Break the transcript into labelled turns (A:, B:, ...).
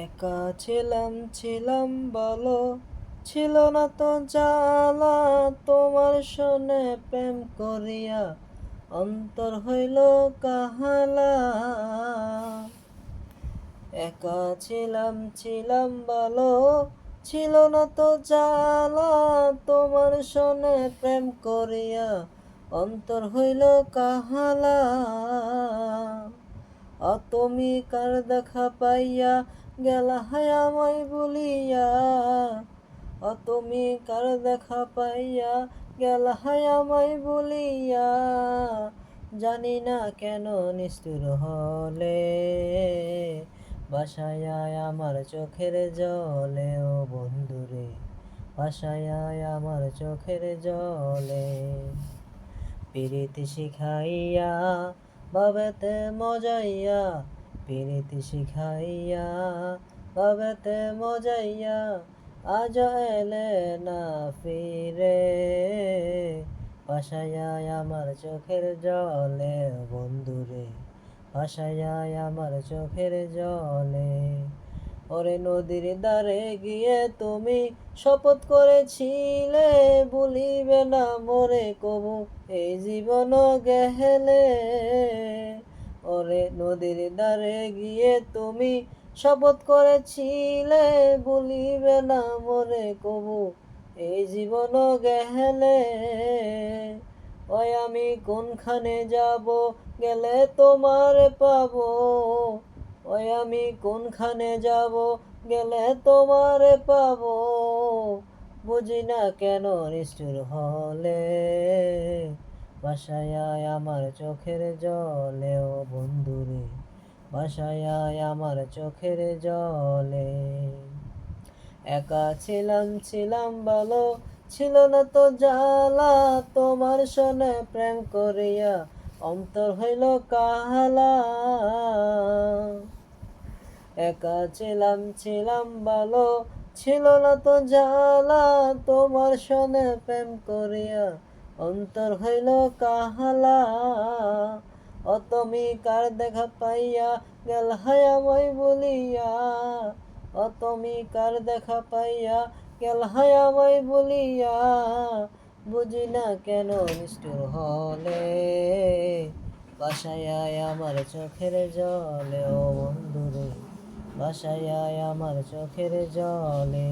A: একা ছিলাম বলো, ছিল না তো জ্বালা, তোমার শোনে প্রেম করিয়া অন্তর হইল কাহালা। একা ছিলাম বলো, ছিল না তো জ্বালা, তোমার শোনে প্রেম করিয়া অন্তর হইল কাহালা। তুমি কার দেখা পাইয়া গেলা হায় আমায় বলিয়া, তুমি কার দেখা পাইয়া গেলা হায় আমায় বলিয়া, জানি না কেন নিষ্ঠুর হলে বাসায় আয় আমার চোখের জলে। ও বন্ধুরে বাসায় আয় আমার চোখের জলে। পিরিতি শিখাইয়া বাবেতে মজাইয়া, পিরিতি শিখাইয়া বাবেতে মজাইয়া, আজ এলে না ফিরে বাসায় আয় আমার চোখের জলে। বন্ধুরে বাসায় আয় আমার চোখের জলে। ওরে নদীর ধারে গিয়ে তুমি শপথ করেছিলে, ভুলিবে না মোরে কবু এই জীবন গেহেলে। ওরে নদীর ধারে গিয়ে তুমি শপথ করেছিলে, ভুলিবে না মোরে কবু এই জীবন গেহেলে। ওই আমি কোনখানে যাব গেলে তোমার পাবো, ওই আমি কোনখানে যাব গেলে তোমার পাবো, বুঝি না কেন নিষ্ঠুর হলে বাসায় আয় আমার চোখের জলে। ও বন্ধুরে বাসায় আয় আমার চোখের জলে। একা ছিলাম বলো, ছিল না তো জ্বালা, তোমার শোনে প্রেম করিয়া অন্তর হইল কাহালা। একা ছিলাম ভালো, ছিল না তো জ্বালা, তোমার শোনে প্রেম করিয়া অন্তর হইল কাহালা। তুমি কার দেখা পাইয়া গেল হায় আমায় বলিয়া, তুমি কার দেখা পাইয়া গেল হায় আমায় বলিয়া, বুঝি না কেন নিষ্ঠুর হলে বাসায় আয় আমার চোখের জলে। ও বন্ধুরে বাসায় আয় আমার চোখের জলে।